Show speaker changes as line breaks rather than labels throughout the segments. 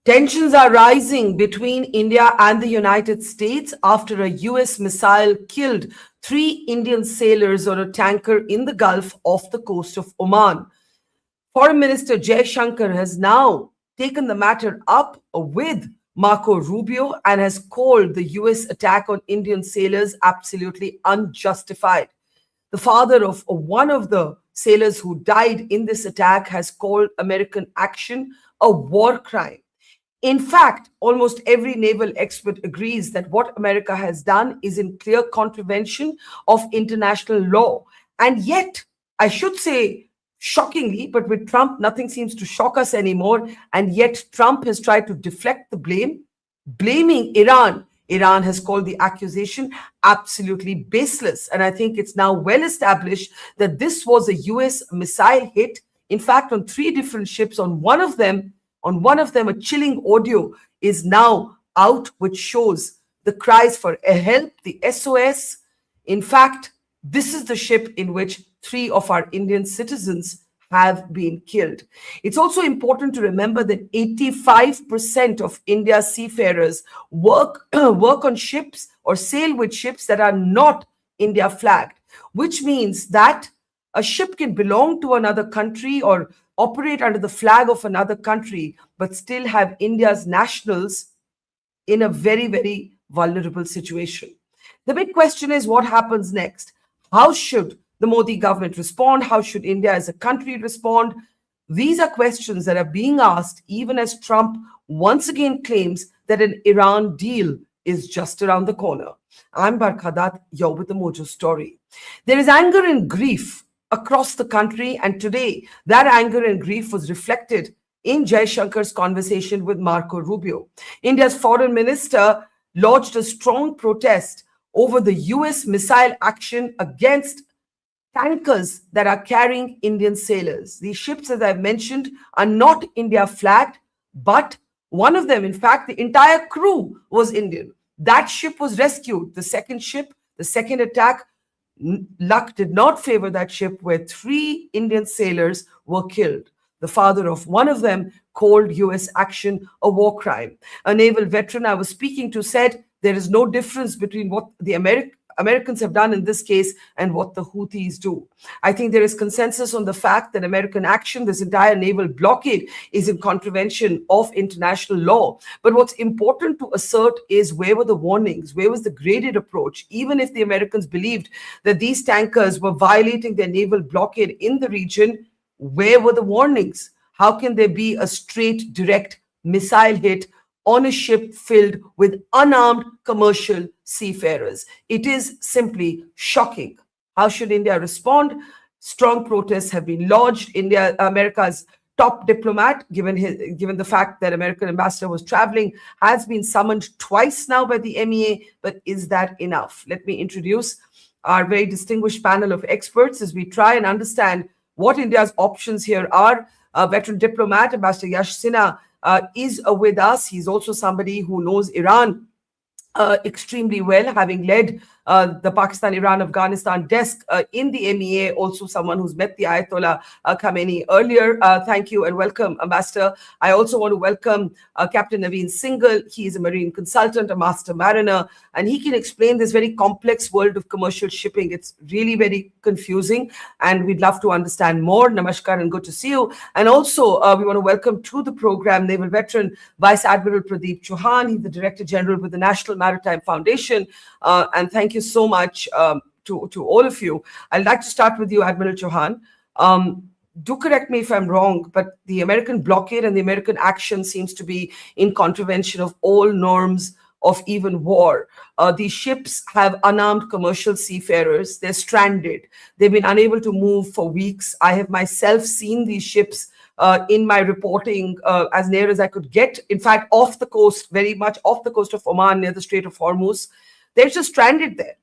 Tensions are rising between India and the United States after a US missile killed three Indian sailors on a tanker in the Gulf off the coast of Oman. Foreign Minister Jaishankar has now taken the matter up with Marco Rubio and has called the US attack on Indian sailors absolutely unjustified. The father of one of the sailors who died in this attack has called American action a war crime. In fact, almost every naval expert agrees that what America has done is in clear contravention of international law. And yet, I should say, shockingly, but with Trump, nothing seems to shock us anymore. And yet, Trump has tried to deflect the blame, blaming Iran. Iran has called the accusation absolutely baseless. And I think it's now well established that this was a US missile hit, in fact, on three different ships. On one of them, a chilling audio is now out, which shows the cries for help, the SOS. In fact, this is the ship in which three of our Indian citizens have been killed. It's also important to remember that 85% of India's seafarers work on ships or sail with ships that are not India flagged, which means that a ship can belong to another country or operate under the flag of another country, but still have India's nationals in a very, very vulnerable situation. The big question is what happens next? How should the Modi government respond? How should India as a country respond? These are questions that are being asked even as Trump once again claims that an Iran deal is just around the corner. I'm Barkha Dutt, you're with the Mojo story. There is anger and grief across the country, and today that anger and grief was reflected in Jaishankar's conversation with Marco Rubio. India's foreign minister lodged a strong protest over the US missile action against tankers that are carrying Indian sailors. These ships, as I've mentioned, are not India flagged, but one of them, in fact, the entire crew was Indian. That ship was rescued. The second ship, the second attack, luck did not favor that ship, where three Indian sailors were killed. The father of one of them called US action a war crime. A naval veteran I was speaking to said there is no difference between what the Americans have done in this case and what the Houthis do. I think there is consensus on the fact that American action, this entire naval blockade, is in contravention of international law. But what's important to assert is where were the warnings? Where was the graded approach? Even if the Americans believed that these tankers were violating their naval blockade in the region, where were the warnings? How can there be a straight, direct missile hit on a ship filled with unarmed commercial seafarers? It is simply shocking. How should India respond? Strong protests have been lodged. America's top diplomat, given the fact that American ambassador was traveling, has been summoned twice now by the MEA. But is that enough? Let me introduce our very distinguished panel of experts as we try and understand what India's options here are. Veteran diplomat, Ambassador Yash Sinha, is with us. He's also somebody who knows Iran extremely well, having led the Pakistan-Iran-Afghanistan desk in the MEA, also someone who's met the Ayatollah Khamenei earlier. Thank you and welcome, Ambassador. I also want to welcome Captain Naveen Singhal. He is a marine consultant, a master mariner, and he can explain this very complex world of commercial shipping. It's really very confusing, and we'd love to understand more. Namaskar and good to see you. And also, we want to welcome to the program Naval Veteran Vice Admiral Pradeep Chauhan. He's the Director General with the National Maritime Foundation. And thank you so much to all of you. I'd like to start with you, Admiral Chauhan. Do correct me if I'm wrong, but the American blockade and the American action seems to be in contravention of all norms of even war. These ships have unarmed commercial seafarers. They're stranded. They've been unable to move for weeks. I have myself seen these ships in my reporting as near as I could get. In fact, off the coast, very much off the coast of Oman, near the Strait of Hormuz. They're just stranded there.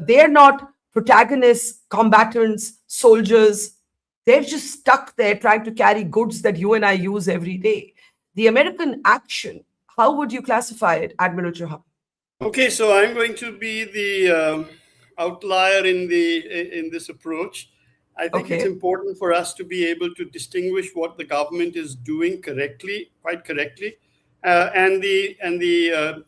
They're not protagonists, combatants, soldiers. They're just stuck there trying to carry goods that you and I use every day. The American action, how would you classify it, Admiral Chauhan?
Okay, so I'm going to be the outlier in this approach. I think it's important for us to be able to distinguish what the government is doing correctly, quite correctly, and the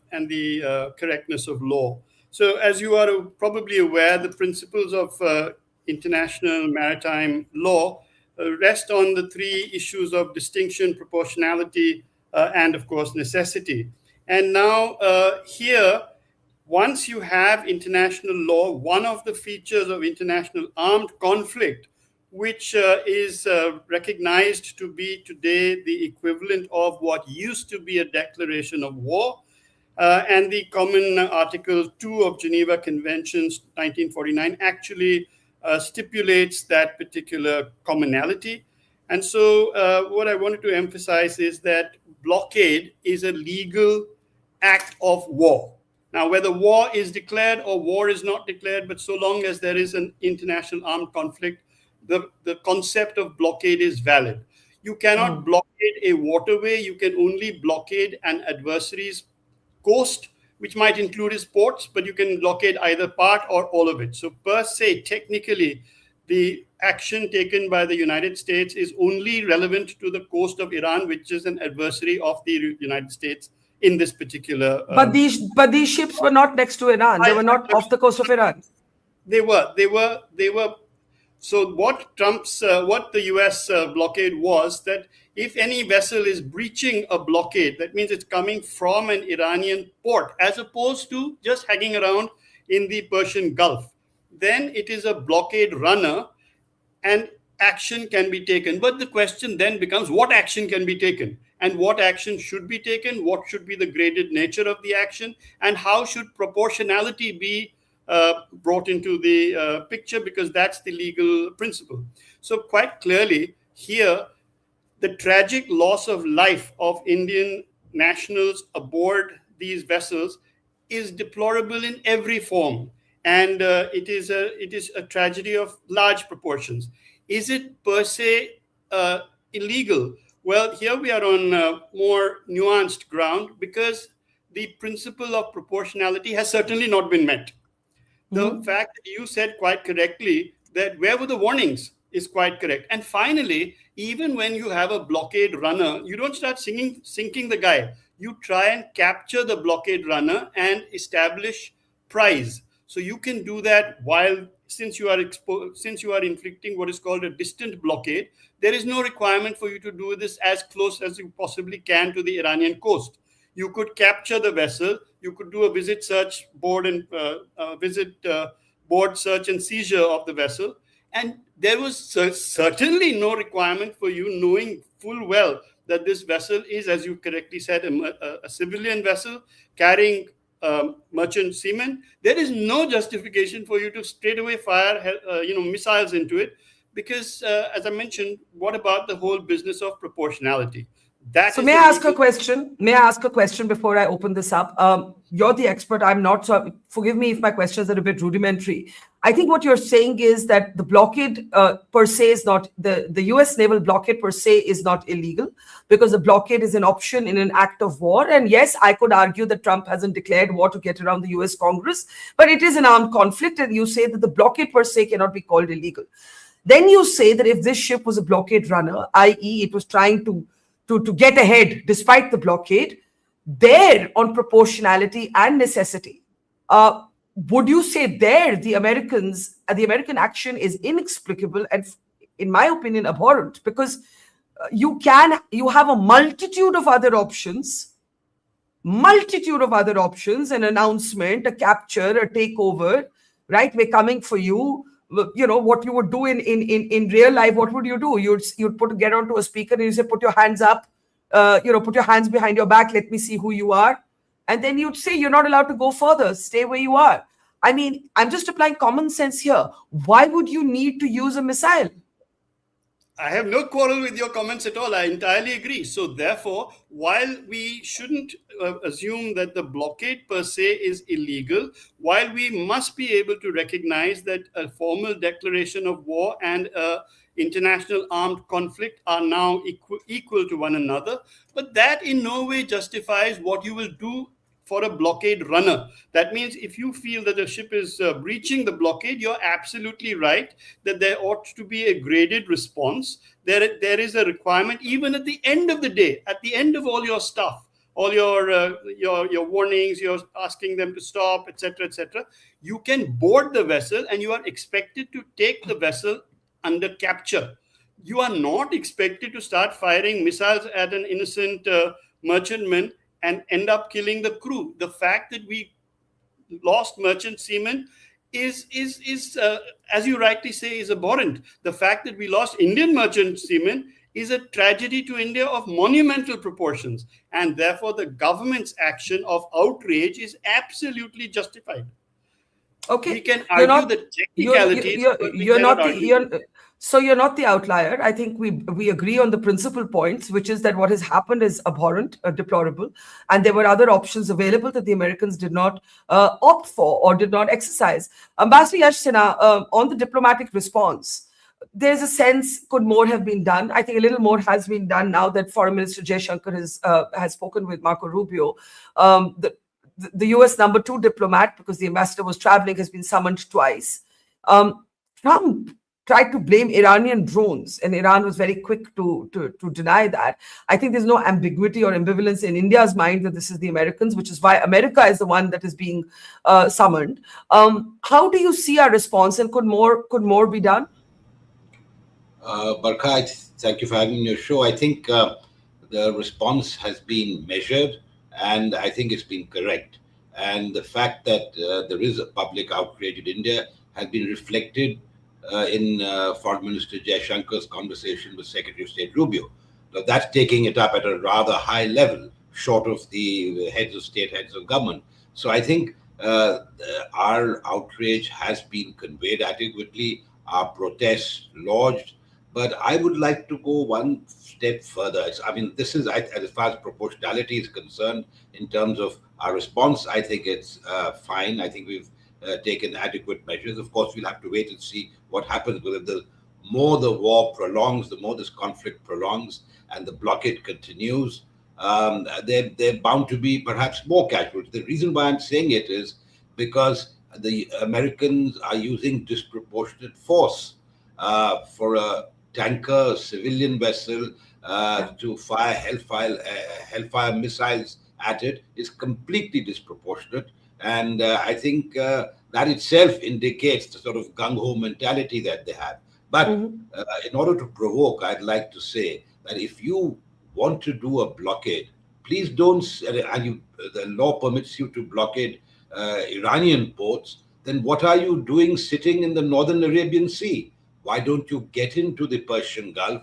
correctness of law. So, as you are probably aware, the principles of international maritime law rest on the three issues of distinction, proportionality, and of course necessity. And now here, once you have international law, one of the features of international armed conflict, which is recognized to be today the equivalent of what used to be a declaration of war, and the common Article 2 of Geneva Conventions 1949 actually stipulates that particular commonality. And so what I wanted to emphasize is that blockade is a legal act of war. Now, whether war is declared or war is not declared, but so long as there is an international armed conflict, the concept of blockade is valid. You cannot blockade a waterway. You can only blockade an adversary's coast, which might include his ports, but you can blockade either part or all of it. So per se, technically, the action taken by the United States is only relevant to the coast of Iran, which is an adversary of the United States in this particular.
But these ships were not next to Iran. They were not off the coast of Iran.
They were. So what the US blockade was that if any vessel is breaching a blockade, that means it's coming from an Iranian port, as opposed to just hanging around in the Persian Gulf, then it is a blockade runner and action can be taken. But the question then becomes, what action can be taken? And what action should be taken? What should be the graded nature of the action? And how should proportionality be brought into the picture, because that's the legal principle. So quite clearly here, the tragic loss of life of Indian nationals aboard these vessels is deplorable in every form, and it is a tragedy of large proportions. Is it per se illegal? Well, here we are on more nuanced ground, because the principle of proportionality has certainly not been met. The fact that you said quite correctly that where were the warnings is quite correct. And finally, even when you have a blockade runner, you don't start sinking the guy. You try and capture the blockade runner and establish prize. So you can do that since you are inflicting what is called a distant blockade. There is no requirement for you to do this as close as you possibly can to the Iranian coast. You could capture the vessel. You could do a visit, search, board search and seizure of the vessel. And there was certainly no requirement for you knowing full well that this vessel is, as you correctly said, a civilian vessel carrying merchant seamen. There is no justification for you to straight away fire missiles into it, because as I mentioned, what about the whole business of proportionality?
So may I ask a question? May I ask a question before I open this up? You're the expert. I'm not. So forgive me if my questions are a bit rudimentary. I think what you're saying is that the blockade per se is not, the US naval blockade per se is not illegal, because the blockade is an option in an act of war. And yes, I could argue that Trump hasn't declared war to get around the US Congress, but it is an armed conflict. And you say that the blockade per se cannot be called illegal. Then you say that if this ship was a blockade runner, i.e. it was trying to get ahead despite the blockade, there on proportionality and necessity, would you say there the American action is inexplicable and, in my opinion, abhorrent? Because you have a multitude of other options, an announcement, a capture, a takeover, right? We're coming for you. You know what you would do in real life. What would you do? You'd get onto a speaker and you say, put your hands up, put your hands behind your back, let me see who you are. And then you'd say, you're not allowed to go further, stay where you are. I mean, I'm just applying common sense here. Why would you need to use a missile?
I have no quarrel with your comments at all. I entirely agree. So therefore, while we shouldn't assume that the blockade per se is illegal, while we must be able to recognize that a formal declaration of war and international armed conflict are now equal to one another, but that in no way justifies what you will do for a blockade runner. That means if you feel that a ship is breaching the blockade, you're absolutely right that there ought to be a graded response. There is a requirement, even at the end of the day, at the end of all your stuff, all your warnings, you're asking them to stop, etc., etc. You can board the vessel, and you are expected to take the vessel under capture. You are not expected to start firing missiles at an innocent merchantman and end up killing the crew. The fact that we lost merchant seamen is as you rightly say, is abhorrent. The fact that we lost Indian merchant seamen is a tragedy to India of monumental proportions, and therefore the government's action of outrage is absolutely justified.
Okay,
We can
you're
argue
not
the technicalities, but we
you're
cannot
not the
argue.
so you're not the outlier. I think we agree on the principal points, which is that what has happened is abhorrent, deplorable, and there were other options available that the Americans did not opt for or did not exercise. Ambassador Yash Sinha, on the diplomatic response, there's a sense could more have been done. I think a little more has been done now that Foreign Minister Jaishankar has spoken with Marco Rubio. The US #2 diplomat, because the ambassador was traveling, has been summoned twice. Trump tried to blame Iranian drones, and Iran was very quick to deny that. I think there's no ambiguity or ambivalence in India's mind that this is the Americans, which is why America is the one that is being summoned. How do you see our response, and could more be done?
Barkha, thank you for having me on your show. I think the response has been measured, and I think it's been correct. And the fact that there is a public outrage in India has been reflected in Foreign Minister Jaishankar's conversation with Secretary of State Rubio. Now, that's taking it up at a rather high level, short of the heads of state, heads of government. So I think our outrage has been conveyed adequately, our protests lodged. But I would like to go one step further. I mean, this is, as far as proportionality is concerned, in terms of our response, I think it's fine. I think we've taken adequate measures. Of course, we'll have to wait and see what happens. Because the more the war prolongs, the more this conflict prolongs, and the blockade continues, they're bound to be perhaps more casualties. The reason why I'm saying it is because the Americans are using disproportionate force for a tanker, civilian vessel, to fire hellfire missiles at it is completely disproportionate. And I think that itself indicates the sort of gung-ho mentality that they have. But in order to provoke, I'd like to say that if you want to do a blockade, please don't, and the law permits you to blockade Iranian ports, then what are you doing sitting in the northern Arabian Sea? Why don't you get into the Persian Gulf,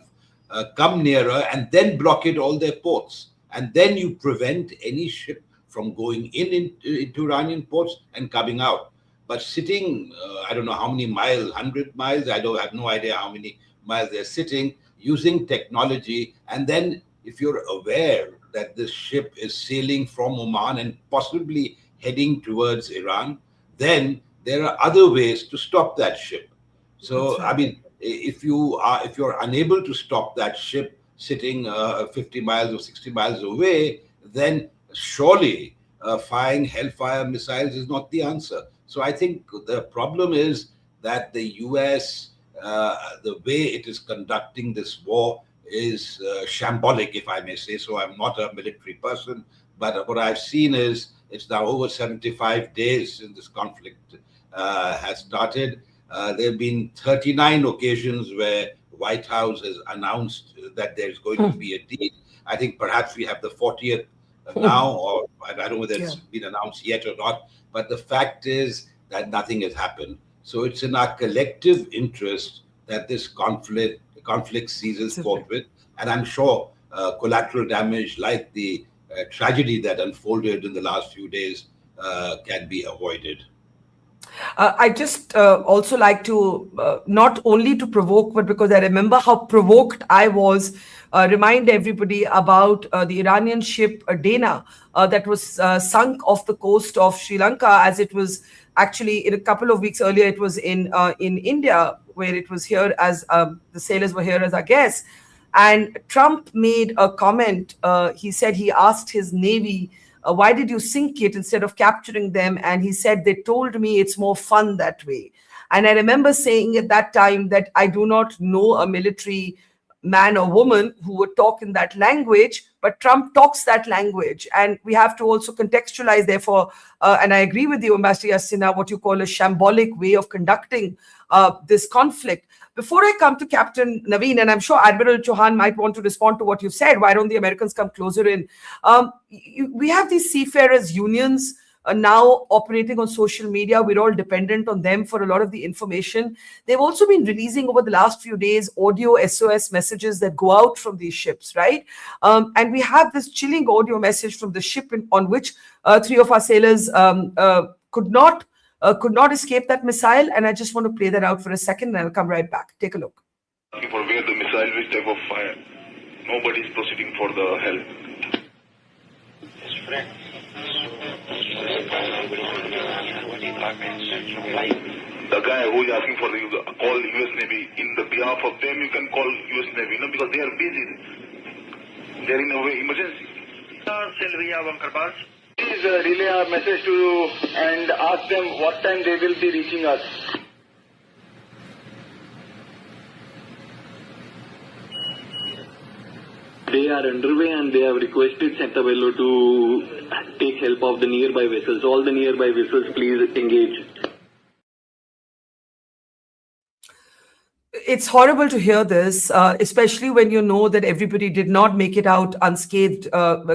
come nearer, and then blockade all their ports? And then you prevent any ship from going into Iranian ports and coming out. But sitting, I don't know how many miles, 100 miles, I have no idea how many miles they're sitting, using technology. And then if you're aware that this ship is sailing from Oman and possibly heading towards Iran, then there are other ways to stop that ship. So, I mean, if you're unable to stop that ship sitting 50 miles or 60 miles away, then surely firing hellfire missiles is not the answer. So I think the problem is that the US, the way it is conducting this war is shambolic, if I may say so. I'm not a military person, but what I've seen is it's now over 75 days since this conflict has started. There have been 39 occasions where White House has announced that there's going to be a deal. I think perhaps we have the 40th now, or I don't know whether it's been announced yet or not. But the fact is that nothing has happened. So it's in our collective interest that this conflict ceases forthwith. And I'm sure collateral damage like the tragedy that unfolded in the last few days can be avoided.
I just also like to, not only to provoke, but because I remember how provoked I was, remind everybody about the Iranian ship Dana that was sunk off the coast of Sri Lanka, as it was actually in a couple of weeks earlier. It was in India, where it was here as the sailors were here as our guests. And Trump made a comment. He said he asked his Navy, why did you sink it instead of capturing them? And he said, they told me it's more fun that way. And I remember saying at that time that I do not know a military man or woman who would talk in that language, but Trump talks that language. And we have to also contextualize, therefore, and I agree with you, Ambassador Yasina, what you call a shambolic way of conducting this conflict. Before I come to Captain Naveen, and I'm sure Admiral Chauhan might want to respond to what you said, why don't the Americans come closer in? We have these seafarers unions now operating on social media. We're all dependent on them for a lot of the information. They've also been releasing over the last few days audio SOS messages that go out from these ships, right? And we have this chilling audio message from the ship on which three of our sailors could not escape that missile. And I just want to play that out for a second, and I'll come right back. Take a look.
For where the missile, which type of fire. Nobody's proceeding for the help. His friend. The guy who is asking for the call US Navy, in the behalf of them, you can call US Navy, because they are busy. They are in a way emergency. Please relay our message to you and ask them what time they will be reaching us.
They are underway and they have requested Centabello to take help of the nearby vessels. All the nearby vessels, please engage.
It's horrible to hear this, especially when you know that everybody did not make it out unscathed,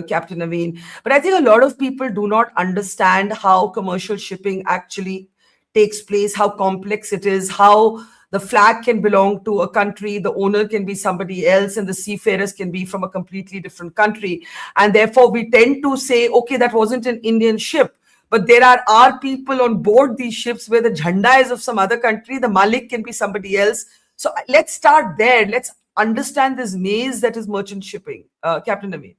Captain Naveen. But I think a lot of people do not understand how commercial shipping actually takes place, how complex it is, how the flag can belong to a country, the owner can be somebody else, and the seafarers can be from a completely different country. And therefore, we tend to say, okay, that wasn't an Indian ship. But there are people on board these ships where the jhanda is of some other country, the malik can be somebody else. So let's start there. Let's understand this maze that is merchant shipping. Captain Naveen.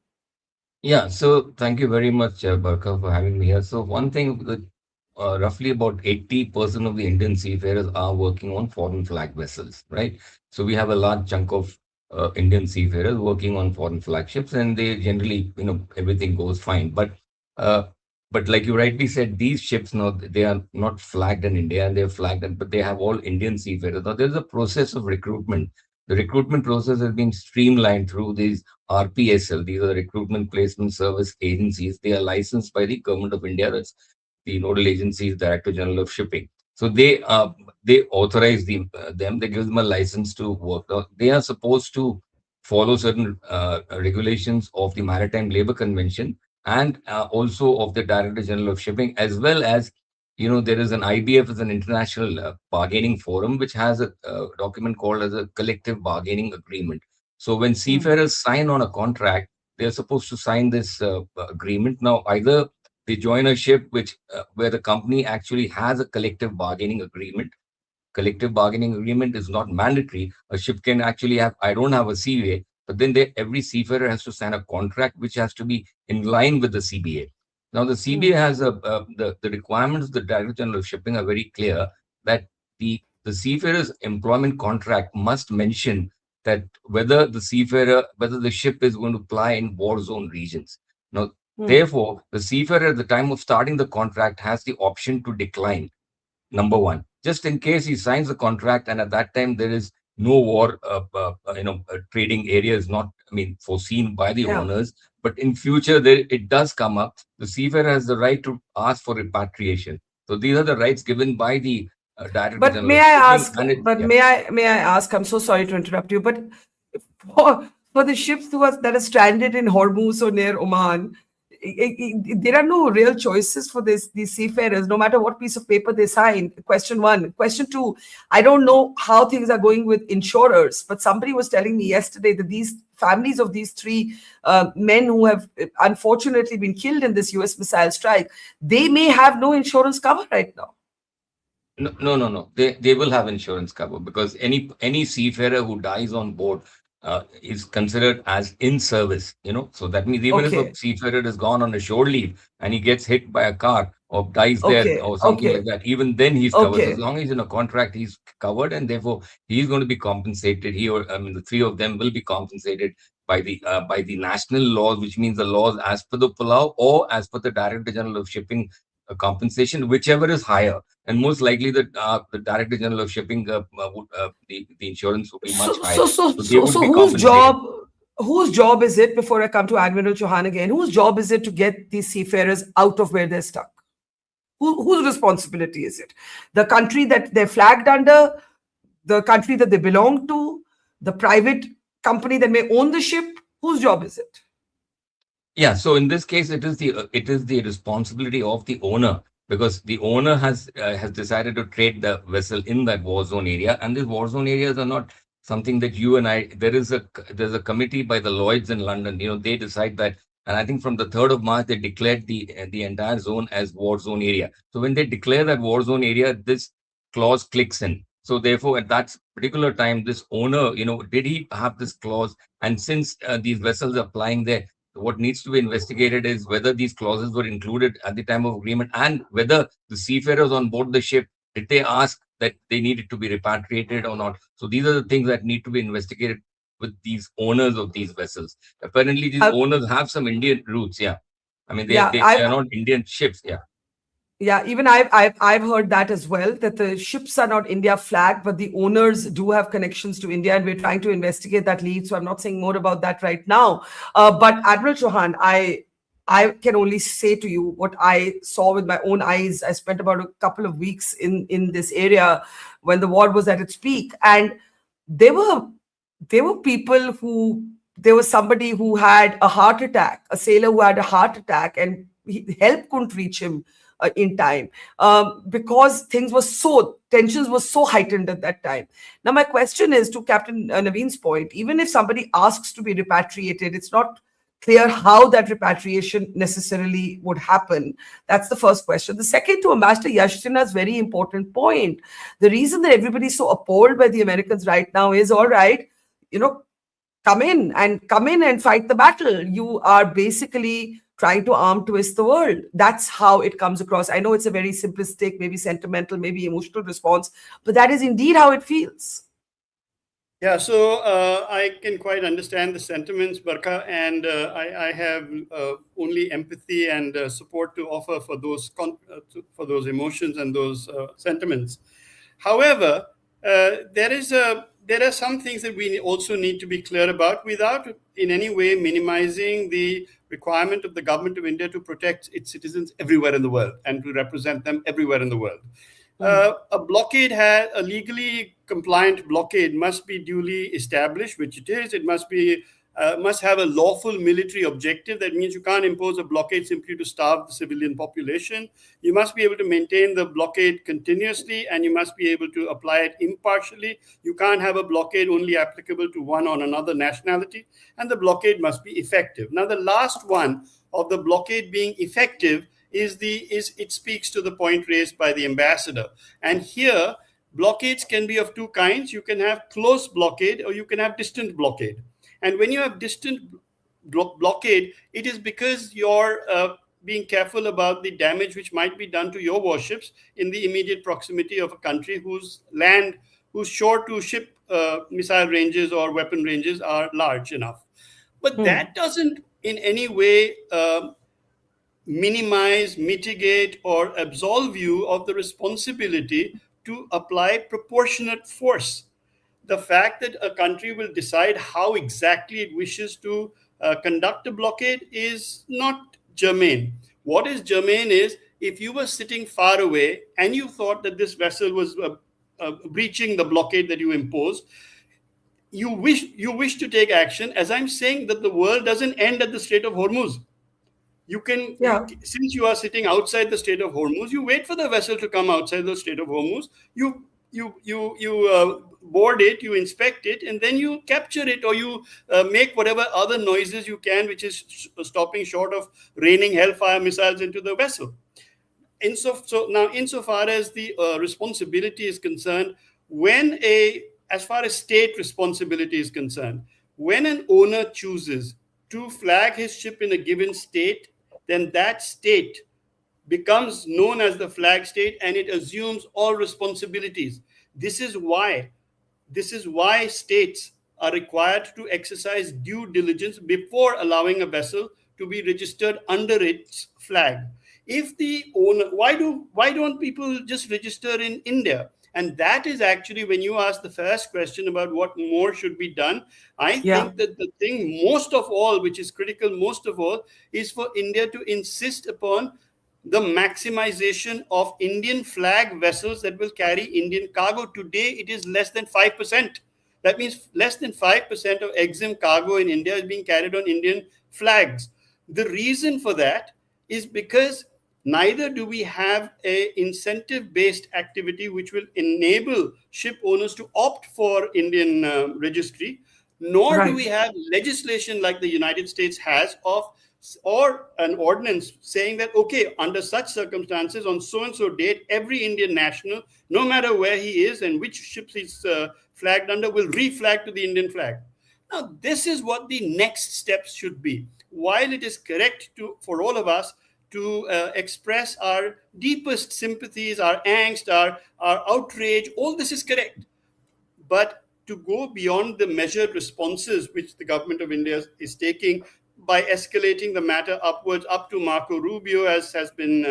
Yeah, so thank you very much, Barkha, for having me here. So one thing that roughly about 80% of the Indian seafarers are working on foreign flag vessels, right? So we have a large chunk of Indian seafarers working on foreign flag ships, and they generally, everything goes fine. But like you rightly said, these ships now, they are not flagged in India, and they're flagged, but they have all Indian seafarers. Now there's a process of recruitment. The recruitment process has been streamlined through these RPSL. These are recruitment placement service agencies. They are licensed by the Government of India. That's the nodal agencies, Director General of Shipping. So they authorize them. They give them a license to work. Now, they are supposed to follow certain regulations of the Maritime Labour Convention and also of the Director General of Shipping, as well as, there is an IBF, as an international bargaining forum, which has a document called as a collective bargaining agreement. So when seafarers sign on a contract, they're supposed to sign this agreement. Now, either they join a ship where the company actually has a collective bargaining agreement. Collective bargaining agreement is not mandatory. A ship can actually have, I don't have a CBA, but then every seafarer has to sign a contract which has to be in line with the CBA. Now, the CBA has the requirements of the Director General of Shipping are very clear, that the seafarer's employment contract must mention that whether the ship is going to ply in war zone regions. Now, therefore, the seafarer at the time of starting the contract has the option to decline, number one, just in case he signs the contract and at that time there is no war, trading area is not, foreseen by the owners. But in future, it does come up. The seafarer has the right to ask for repatriation. So these are the rights given by the Director
But
General.
may I ask? May I ask? I'm so sorry to interrupt you, but for the ships that are stranded in Hormuz or near Oman, there are no real choices for these seafarers, no matter what piece of paper they sign. Question one. Question two, I don't know how things are going with insurers, but somebody was telling me yesterday that these families of these three men who have unfortunately been killed in this US missile strike, they may have no insurance cover right now.
No. They will have insurance cover, because any seafarer who dies on board is considered as in service, So that means even if a seafarer has gone on a shore leave and he gets hit by a car or dies there or something like that, even then he's covered. As long as he's in a contract, he's covered, and therefore he's going to be compensated. The three of them will be compensated by the national laws, which means the laws as per the Palau or as per the Director General of Shipping a compensation, whichever is higher. And most likely, the Director General of Shipping, the insurance would be much
So,
higher.
so, so,
So they
so,
would
so
be
whose
compensated.
job is it, before I come to Admiral Chauhan again, whose job is it to get these seafarers out of where they're stuck? Whose responsibility is it? The country that they're flagged under, the country that they belong to, the private company that may own the ship? Whose job is it?
Yeah, so in this case, it is the responsibility of the owner, because the owner has decided to trade the vessel in that war zone area, and these war zone areas are not something that you and I. There's a committee by the Lloyds in London. They decide that, and I think from the 3rd of March they declared the entire zone as war zone area. So when they declare that war zone area, this clause clicks in. So therefore, at that particular time, this owner, did he have this clause? And since these vessels are plying there, what needs to be investigated is whether these clauses were included at the time of agreement, and whether the seafarers on board the ship, did they ask that they needed to be repatriated or not. So these are the things that need to be investigated with these owners of these vessels. Apparently, these owners have some Indian roots. Yeah, I mean
Yeah,
they are not Indian ships. Yeah.
Yeah, even I've heard that as well, that the ships are not India flagged, but the owners do have connections to India, and we're trying to investigate that lead. So I'm not saying more about that right now. But Admiral Chauhan, I can only say to you what I saw with my own eyes. I spent about a couple of weeks in this area when the war was at its peak, and there were people who there was somebody who had a heart attack, a sailor who had a heart attack, and help couldn't reach him in time, because tensions were so heightened at that time. Now, my question is to Captain Naveen's point: even if somebody asks to be repatriated, it's not clear how that repatriation necessarily would happen. That's the first question. The second, to Ambassador Yash Sinha's very important point, the reason that everybody's so appalled by the Americans right now is, all right, come in and fight the battle. You are basically trying to arm twist the world. That's how it comes across. I know it's a very simplistic, maybe sentimental, maybe emotional response, but that is indeed how it feels.
Yeah, so I can quite understand the sentiments, Barkha, and I have only empathy and support to offer for those emotions and those sentiments. However, there are some things that we also need to be clear about, without in any way minimizing the requirement of the government of India to protect its citizens everywhere in the world and to represent them everywhere in the world. A blockade a legally compliant blockade must be duly established, which it is. It must have a lawful military objective. That means you can't impose a blockade simply to starve the civilian population. You must be able to maintain the blockade continuously, and you must be able to apply it impartially. You can't have a blockade only applicable to one or another nationality, and the blockade must be effective. Now, the last one of the blockade being effective it speaks to the point raised by the ambassador. And here, blockades can be of two kinds. You can have close blockade, or you can have distant blockade. And when you have distant blockade, it is because you're being careful about the damage which might be done to your warships in the immediate proximity of a country whose shore to ship missile ranges or weapon ranges are large enough. But that doesn't in any way minimize, mitigate, or absolve you of the responsibility to apply proportionate force. The fact that a country will decide how exactly it wishes to conduct a blockade is not germane. What is germane is, if you were sitting far away and you thought that this vessel was breaching the blockade that you imposed, you wish to take action. As I'm saying, that the world doesn't end at the Strait of Hormuz. Since you are sitting outside the Strait of Hormuz, you wait for the vessel to come outside the Strait of Hormuz. You board it, you inspect it, and then you capture it, or you make whatever other noises you can, which is stopping short of raining hellfire missiles into the vessel. Insofar as the responsibility is concerned, as far as state responsibility is concerned, when an owner chooses to flag his ship in a given state, then that state becomes known as the flag state, and it assumes all responsibilities. This is why states are required to exercise due diligence before allowing a vessel to be registered under its flag. if the owner, why don't people just register in India? And that is actually, when you ask the first question about what more should be done, I
Yeah.
think that the thing most of all, which is critical most of all, is for India to insist upon the maximization of Indian flag vessels that will carry Indian cargo. Today, it is less than 5%. That means less than 5% of EXIM cargo in India is being carried on Indian flags. The reason for that is because neither do we have a incentive-based activity which will enable ship owners to opt for Indian registry, nor do we
Right.
have legislation like the United States has or an ordinance saying that, okay, under such circumstances, on so and so date, every Indian national, no matter where he is and which ships he's flagged under, will reflag to the Indian flag. Now, this is what the next steps should be. While it is correct for all of us to express our deepest sympathies, our angst, our outrage, all this is correct. But to go beyond the measured responses which the government of India is taking by escalating the matter upwards up to Marco Rubio, as has been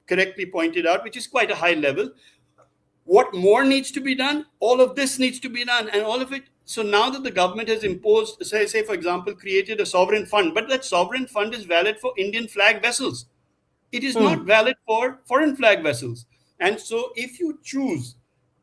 correctly pointed out, which is quite a high level. What more needs to be done? All of this needs to be done, and all of it. So now that the government has imposed, say for example, created a sovereign fund, but that sovereign fund is valid for Indian flag vessels. It is not valid for foreign flag vessels. And so if you choose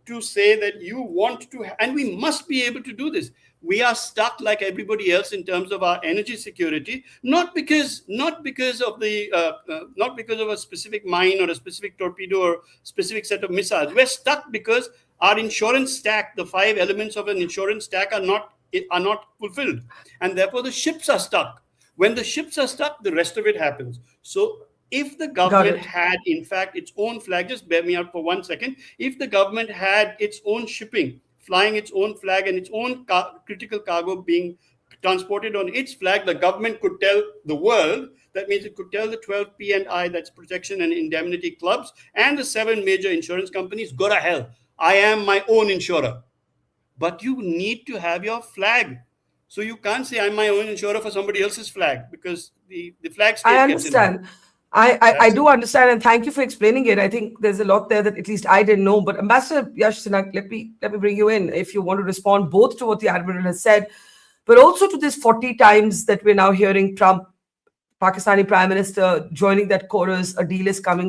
to say that you want to, and we must be able to do this, we are stuck like everybody else in terms of our energy security, not because of a specific mine or a specific torpedo or specific set of missiles. We're stuck because our insurance stack, the 5 elements of an insurance stack, are not fulfilled, and therefore the ships are stuck. When the ships are stuck, the rest of it happens. So if the government had, in fact, its own flag, just bear me out for 1 second, if the government had its own shipping, flying its own flag and its own critical cargo being transported on its flag, the government could tell the world, that means it could tell the 12 P&I, that's protection and indemnity clubs, and the 7 major insurance companies, go to hell, I am my own insurer. But you need to have your flag. So you can't say I'm my own insurer for somebody else's flag, because the flag state
I
gets involved.
understand. I do understand, and thank you for explaining it. I think there's a lot there that at least I didn't know. But Ambassador Yash Sinha, let me bring you in if you want to respond both to what the Admiral has said, but also to this 40 times that we're now hearing Trump, Pakistani Prime Minister, joining that chorus, a deal is coming,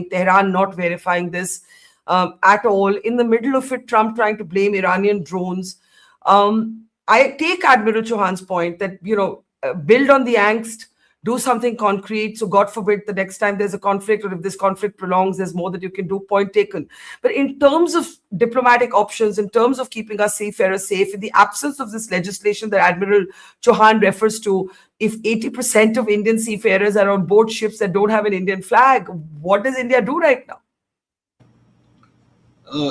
Tehran not verifying this at all. In the middle of it, Trump trying to blame Iranian drones. I take Admiral Chauhan's point that, build on the angst, do something concrete. So God forbid the next time there's a conflict, or if this conflict prolongs, there's more that you can do, point taken. But in terms of diplomatic options, in terms of keeping our seafarers safe, in the absence of this legislation that Admiral Chauhan refers to, if 80% of Indian seafarers are on board ships that don't have an Indian flag, what does India do right now?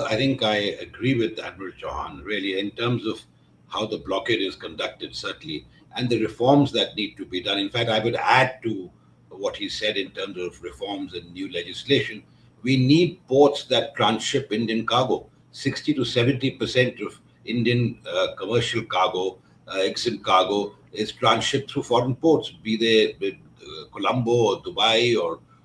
I think I agree with Admiral Chauhan, really, in terms of how the blockade is conducted, certainly, and the reforms that need to be done. In fact, I would add to what he said in terms of reforms and new legislation. We need ports that transship Indian cargo. 60 to 70% of Indian commercial cargo, EXIM cargo, is transshipped through foreign ports, be they Colombo or Dubai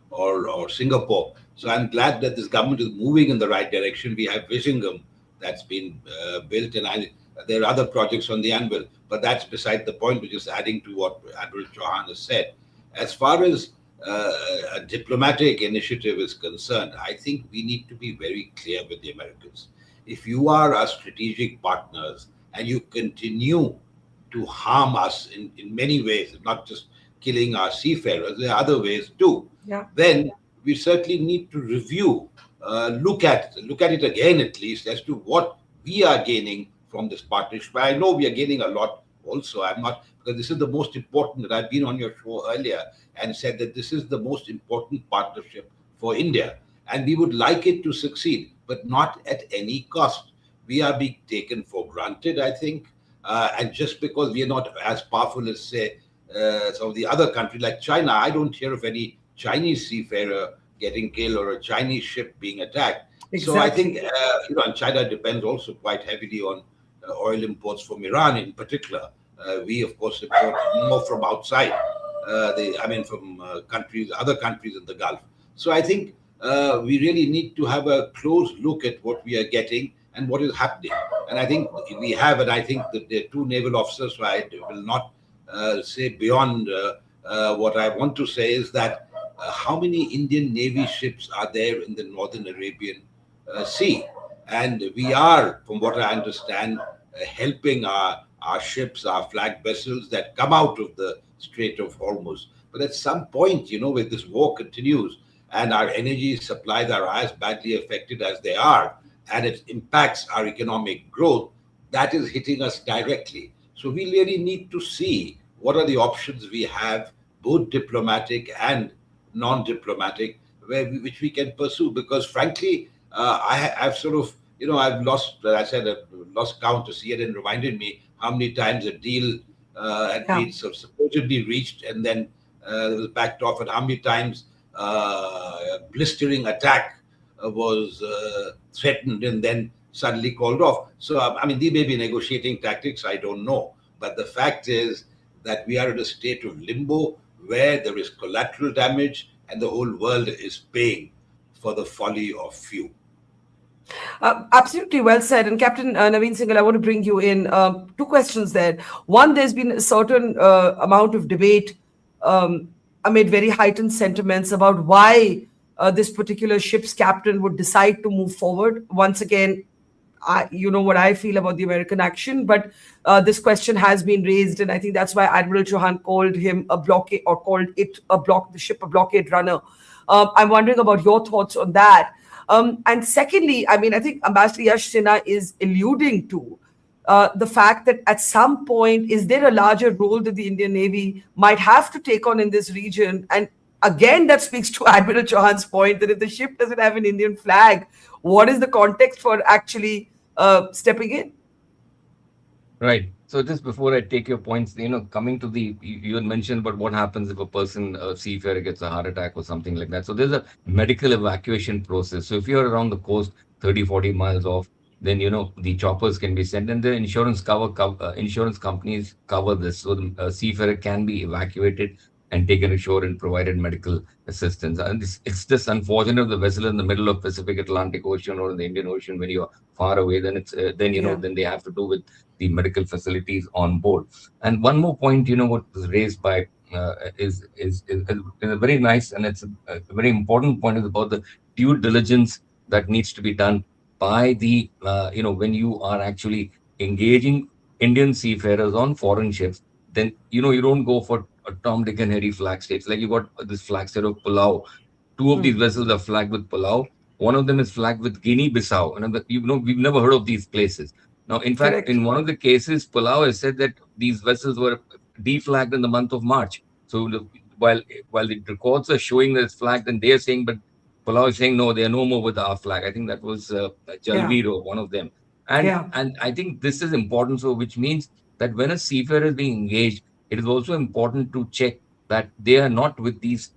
or Singapore. So I'm glad that this government is moving in the right direction. We have Vizhingham that's been built, and there are other projects on the anvil, but that's beside the point, which is adding to what Admiral Chauhan has said. As far as a diplomatic initiative is concerned, I think we need to be very clear with the Americans. If you are our strategic partners and you continue to harm us in many ways, not just killing our seafarers, there are other ways too, then we certainly need to review, look at it again at least, as to what we are gaining from this partnership. I know we are gaining a lot also. I'm not, because this is the most important, that I've been on your show earlier and said that this is the most important partnership for India. And we would like it to succeed, but not at any cost. We are being taken for granted, I think. And just because we are not as powerful as, say, some of the other countries like China, I don't hear of any Chinese seafarer getting killed or a Chinese ship being attacked. Exactly. So I think, and China depends also quite heavily on oil imports from Iran in particular. We, of course, import more from outside. from countries, other countries in the Gulf. So I think we really need to have a close look at what we are getting and what is happening. And I think we have, and I think that the two naval officers, so I will not say beyond what I want to say is that how many Indian Navy ships are there in the Northern Arabian Sea? And we are, from what I understand, helping our ships, our flag vessels that come out of the Strait of Hormuz. But at some point, when this war continues and our energy supplies are as badly affected as they are, and it impacts our economic growth, that is hitting us directly. So we really need to see what are the options we have, both diplomatic and non-diplomatic, which we can pursue. Because frankly, I've sort of, I've lost, I said, lost count to see it, and reminded me how many times a deal had been supposedly reached and then it was backed off, and how many times a blistering attack was threatened and then suddenly called off. So, these may be negotiating tactics, I don't know. But the fact is that we are in a state of limbo where there is collateral damage and the whole world is paying for the folly of few.
Absolutely well said. And Captain Naveen Singhal, I want to bring you in. Two questions there. One, there's been a certain amount of debate amid very heightened sentiments about why this particular ship's captain would decide to move forward. Once again, you know what I feel about the American action, but this question has been raised, and I think that's why Admiral Chauhan called him a blockade, or called it the ship a blockade runner. I'm wondering about your thoughts on that. And secondly, I think Ambassador Yash Sinha is alluding to the fact that at some point, is there a larger role that the Indian Navy might have to take on in this region? And again, that speaks to Admiral Chauhan's point that if the ship doesn't have an Indian flag, what is the context for actually stepping in?
Right. So just before I take your points, coming to you had mentioned about what happens if a seafarer gets a heart attack or something like that. So there's a medical evacuation process. So if you're around the coast, 30, 40 miles off, then, the choppers can be sent, and the insurance companies cover this. So the seafarer can be evacuated and taken ashore and provided medical assistance. And it's just unfortunate if the vessel in the middle of Pacific Atlantic Ocean or in the Indian Ocean, when you're far away, then it's then they have to do with the medical facilities on board. And one more point, what was raised by is a very nice, and it's a very important point, is about the due diligence that needs to be done by the when you are actually engaging Indian seafarers on foreign ships. Then you don't go for Tom, Dick, and Harry flag states. Like you got this flag state of Palau. Two of these vessels are flagged with Palau. One of them is flagged with Guinea-Bissau. And we've never heard of these places. Now, in fact,
Correct.
in one of the cases, Palau has said that these vessels were deflagged in the month of March. So while the records are showing that it's flagged, and they are saying, but Palau is saying no, they are no more with our flag. I think that was Jalviro, one of them. And I think this is important. So which means that when a seafarer is being engaged, it is also important to check that they are not with these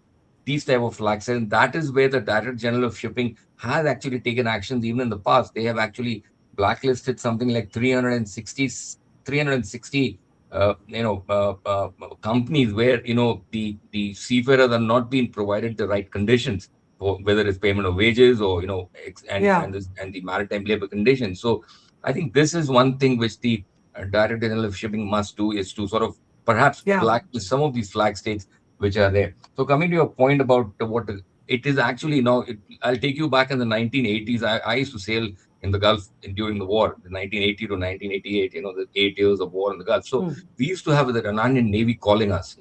type of flags. And that is where the Director General of Shipping has actually taken actions. Even in the past, they have actually blacklisted something like 360 companies where the seafarers are not being provided the right conditions, for whether it's payment of wages or and the maritime labor conditions. So I think this is one thing which the Director General of Shipping must do, is to sort of perhaps blacklist some of these flag states which are there. So coming to your point about what it is actually now, I'll take you back in the 1980s. I used to sail in the Gulf during the war, the 1980 to 1988, the 8 years of war in the Gulf. So we used to have the Iranian Navy calling us,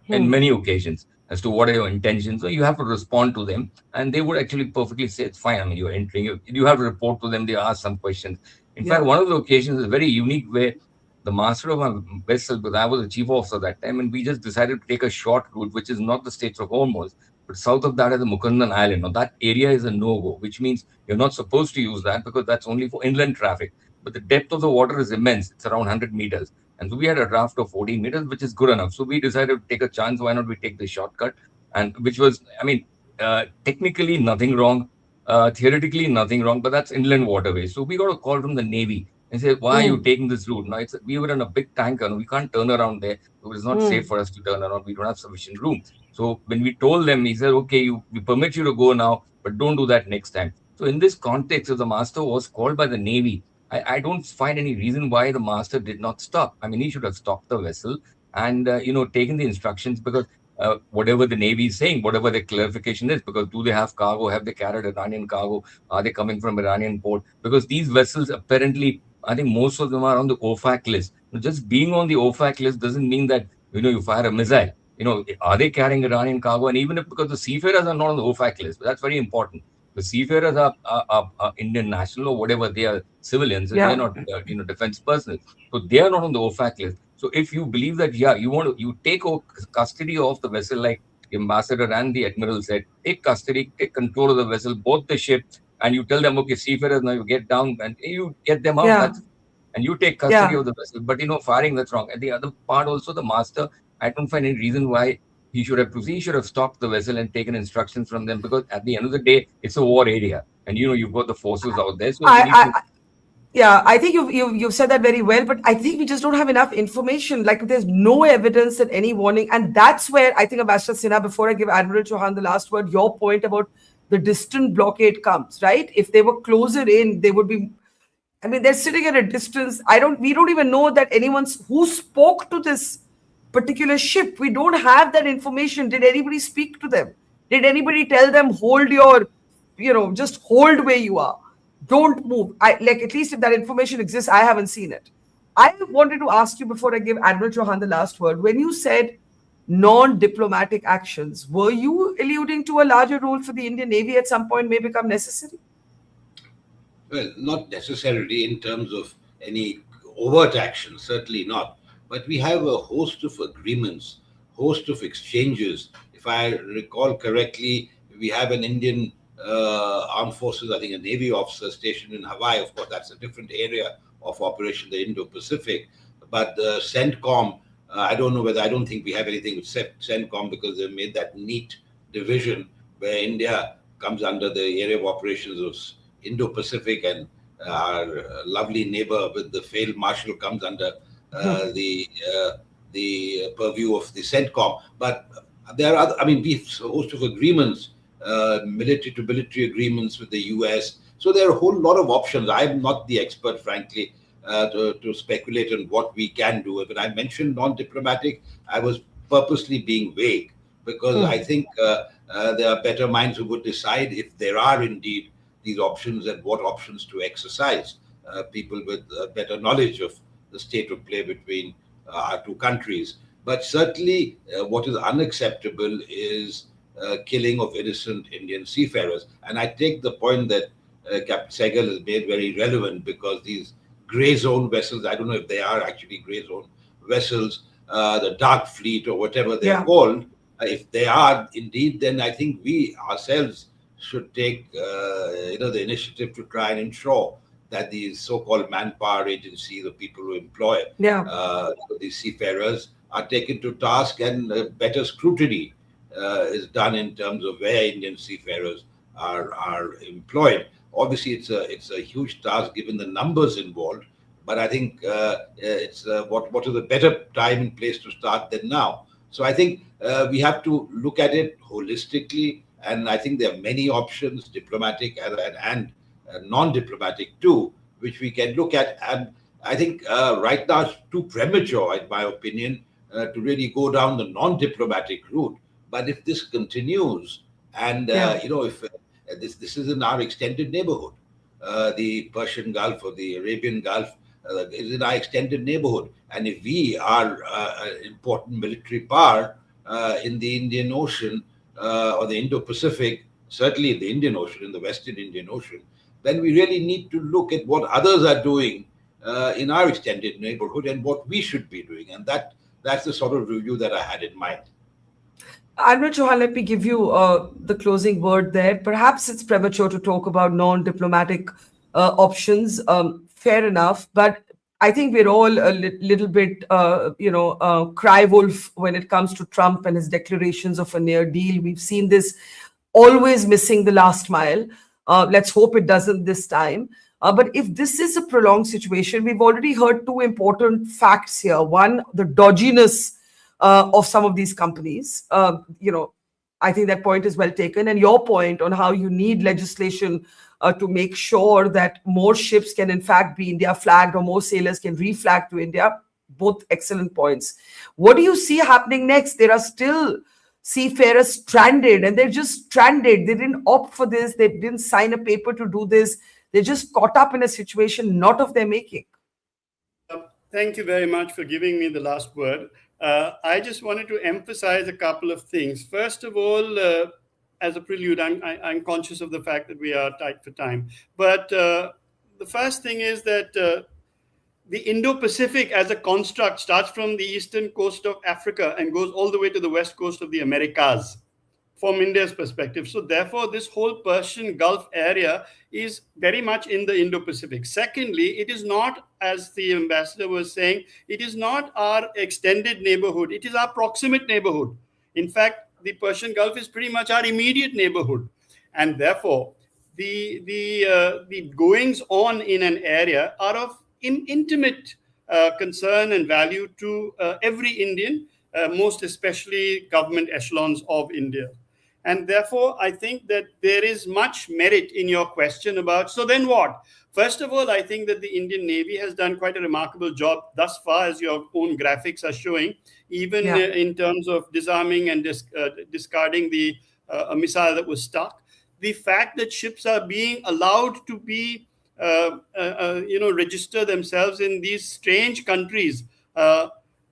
in many occasions as to what are your intentions. So you have to respond to them, and they would actually perfectly say, it's fine. You're entering, you have to report to them. They ask some questions. In fact, one of the occasions is very unique, where the master of our vessel, because I was a chief officer at that time, and we just decided to take a short route, which is not the Straits of Hormuz, but south of that is the Mukundan Island. Now, that area is a no-go, which means you're not supposed to use that, because that's only for inland traffic. But the depth of the water is immense. It's around 100 meters. And so we had a draft of 14 meters, which is good enough. So we decided to take a chance. Why not we take the shortcut? And which was, technically nothing wrong, theoretically nothing wrong, but that's inland waterways. So we got a call from the Navy and say, why are you taking this route? Now, we were in a big tanker and we can't turn around there. So it's not safe for us to turn around. We don't have sufficient room. So when we told them, he said, okay, we permit you to go now, but don't do that next time. So in this context, if the master was called by the Navy, I don't find any reason why the master did not stop. I mean, he should have stopped the vessel and, taken the instructions, because whatever the Navy is saying, whatever the clarification is, because do they have cargo? Have they carried Iranian cargo? Are they coming from Iranian port? Because these vessels apparently, I think most of them are on the OFAC list. Just being on the OFAC list doesn't mean that, you fire a missile. Are they carrying Iranian cargo? And even if, because the seafarers are not on the OFAC list, but that's very important. The seafarers are Indian national or whatever, they are civilians, and they're not, defense personnel. So they are not on the OFAC list. So if you believe that, you take custody of the vessel, like the ambassador and the admiral said, take custody, take control of the vessel, both the ship, and you tell them, okay, seafarers, now you get down and you get them out. And you take custody of the vessel. But, firing, that's wrong. And the other part also, the master, I don't find any reason why he should have stopped the vessel and taken instructions from them, because at the end of the day, it's a war area, and you've got the forces out there. So
I think you've said that very well, but I think we just don't have enough information. Like, there's no evidence that any warning, and that's where I think, Ambassador Sinha, before I give Admiral Chauhan the last word, your point about the distant blockade comes, right? If they were closer in, they would be. I mean, they're sitting at a distance. We don't even know that who spoke to this particular ship. We don't have that information. Did anybody speak to them? Did anybody tell them, hold your, just hold where you are? Don't move. At least if that information exists, I haven't seen it. I wanted to ask you, before I give Admiral Chauhan the last word, when you said non-diplomatic actions, were you alluding to a larger role for the Indian Navy at some point may become necessary?
Well, not necessarily in terms of any overt action, certainly not. But we have a host of agreements, host of exchanges. If I recall correctly, we have an Indian armed forces, I think a Navy officer stationed in Hawaii. Of course, that's a different area of operation, the Indo-Pacific. But the CENTCOM, I don't think we have anything with CENTCOM, because they've made that neat division where India comes under the area of operations of Indo-Pacific, and our lovely neighbor with the failed Marshall comes under the purview of the CENTCOM. But there are we have a host of agreements, military to military agreements with the US. So there are a whole lot of options. I'm not the expert, frankly, to speculate on what we can do. When I mentioned non-diplomatic, I was purposely being vague, because I think there are better minds who would decide if there are indeed these options and what options to exercise. People with better knowledge of the state of play between our two countries. But certainly what is unacceptable is killing of innocent Indian seafarers. And I take the point that Captain Sehgal has made very relevant, because these grey zone vessels, I don't know if they are actually grey zone vessels, the dark fleet or whatever they're called, if they are indeed, then I think we ourselves should take the initiative to try and ensure that these so-called manpower agencies, the people who employ these seafarers, are taken to task, and better scrutiny is done in terms of where Indian seafarers are employed. Obviously, it's a huge task given the numbers involved, but I think it's what is a better time and place to start than now. So I think we have to look at it holistically, and I think there are many options, diplomatic and non-diplomatic too, which we can look at. And I think right now it's too premature, in my opinion, to really go down the non-diplomatic route. But if this continues, and if this is in our extended neighborhood, the Persian Gulf or the Arabian Gulf is in our extended neighborhood, and if we are an important military power in the Indian Ocean or the Indo-Pacific, certainly in the Indian Ocean, in the Western Indian Ocean, then we really need to look at what others are doing in our extended neighborhood and what we should be doing, and that's the sort of review that I had in mind.
Admiral Chauhan, let me give you the closing word there. Perhaps it's premature to talk about non-diplomatic options. Fair enough. But I think we're all a little bit, cry wolf when it comes to Trump and his declarations of a near deal. We've seen this always missing the last mile. Let's hope it doesn't this time. But if this is a prolonged situation, we've already heard two important facts here. One, the dodginess of some of these companies. I think that point is well taken. And your point on how you need legislation to make sure that more ships can in fact be India flagged or more sailors can reflag to India, both excellent points. What do you see happening next? There are still seafarers stranded, and they're just stranded. They didn't opt for this. They didn't sign a paper to do this. They're just caught up in a situation not of their making.
Thank you very much for giving me the last word. I just wanted to emphasize a couple of things. First of all, as a prelude, I'm conscious of the fact that we are tight for time. But the first thing is that the Indo-Pacific as a construct starts from the eastern coast of Africa and goes all the way to the west coast of the Americas from India's perspective. So therefore, this whole Persian Gulf area is very much in the Indo-Pacific. Secondly, it is not, as the ambassador was saying, it is not our extended neighborhood. It is our proximate neighborhood. In fact, the Persian Gulf is pretty much our immediate neighborhood. And therefore, the goings on in an area are of intimate concern and value to every Indian, most especially government echelons of India. And therefore, I think that there is much merit in your question about, so then what? First of all, I think that the Indian Navy has done quite a remarkable job thus far, as your own graphics are showing, even in terms of disarming and discarding a missile that was stuck. The fact that ships are being allowed to be register themselves in these strange countries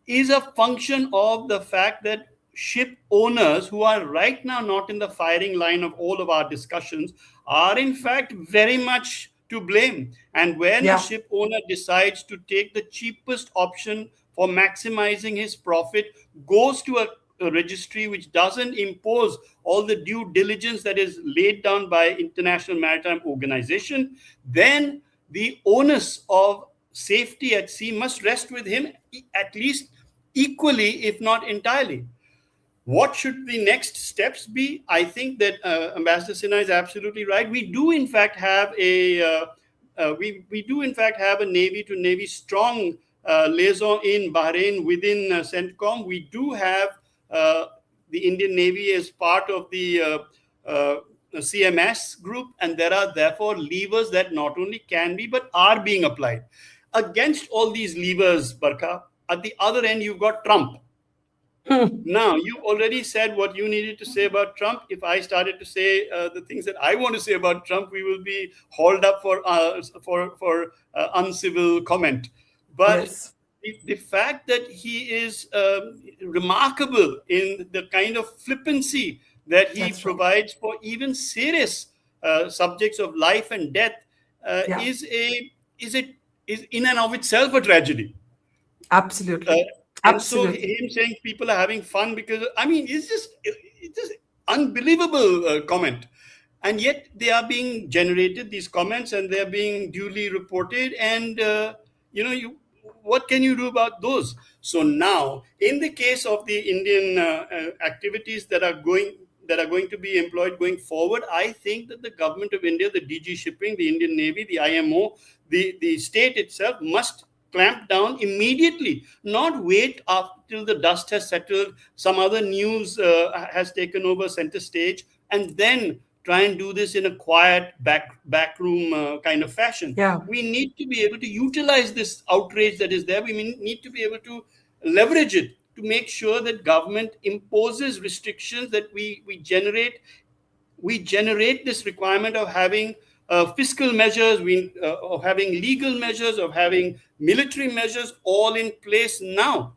is a function of the fact that ship owners, who are right now not in the firing line of all of our discussions, are in fact very much to blame. And when a ship owner decides to take the cheapest option for maximizing his profit, goes to a registry which doesn't impose all the due diligence that is laid down by International Maritime Organization, then the onus of safety at sea must rest with him, at least equally, if not entirely. What should the next steps be? I think that Ambassador Sinha is absolutely right. We do in fact have a Navy to Navy strong liaison in Bahrain within CENTCOM. We do have the Indian Navy as part of the CMS group, and there are therefore levers that not only can be but are being applied. Against all these levers, Barkha, at the other end you've got Trump. Now, you already said what you needed to say about Trump. If I started to say the things that I want to say about Trump, we will be hauled up for uncivil comment. But the fact that he is remarkable in the kind of flippancy that he provides for even serious subjects of life and death is in and of itself a tragedy.
Absolutely.
And so him saying people are having fun because, I mean, it's just unbelievable comment. And yet they are being generated, these comments, and they're being duly reported. And, what can you do about those? So now, in the case of the Indian activities that are going to be employed going forward, I think that the government of India, the DG Shipping, the Indian Navy, the IMO, the state itself must clamp down immediately, not wait till the dust has settled, some other news has taken over center stage, and then try and do this in a quiet backroom kind of fashion. We need to be able to utilize this outrage that is there. We need to be able to leverage it to make sure that government imposes restrictions, that we generate this requirement of having fiscal measures, of having legal measures, of having military measures all in place now.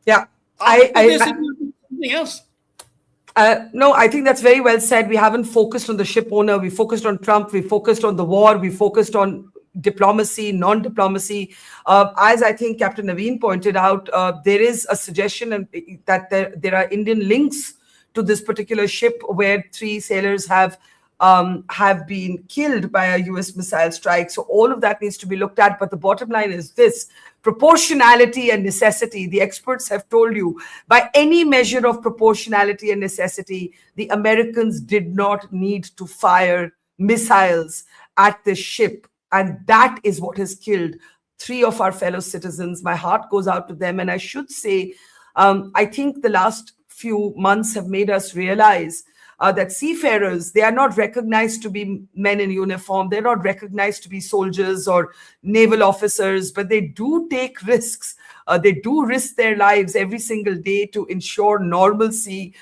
Something else.
No, I think that's very well said. We haven't focused on the ship owner. We focused on Trump. We focused on the war. We focused on diplomacy, non-diplomacy. As I think Captain Naveen pointed out, there is a suggestion that there are Indian links to this particular ship where 3 sailors have been killed by a US missile strike. So all of that needs to be looked at. But the bottom line is this: proportionality and necessity. The experts have told you, by any measure of proportionality and necessity, the Americans did not need to fire missiles at this ship And that is what has killed 3 of our fellow citizens. My heart goes out to them. And I should say, I think the last few months have made us realize that seafarers, they are not recognized to be men in uniform. They're not recognized to be soldiers or naval officers, but they do take risks. They do risk their lives every single day to ensure normalcy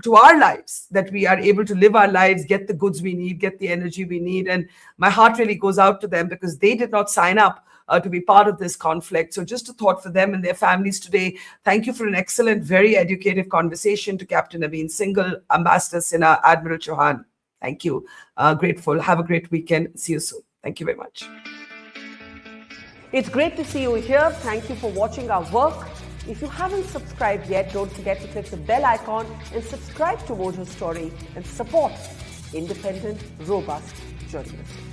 to our lives, that we are able to live our lives, get the goods we need, get the energy we need. And my heart really goes out to them because they did not sign up to be part of this conflict. So just a thought for them and their families today. Thank you for an excellent, very educative conversation. To Captain Naveen Singhal, Ambassador Sinha, Admiral Chauhan. Thank you. Grateful. Have a great weekend. See you soon. Thank you very much. It's great to see you here. Thank you for watching our work. If you haven't subscribed yet, don't forget to click the bell icon and subscribe to Mojo Story and support independent, robust journalism.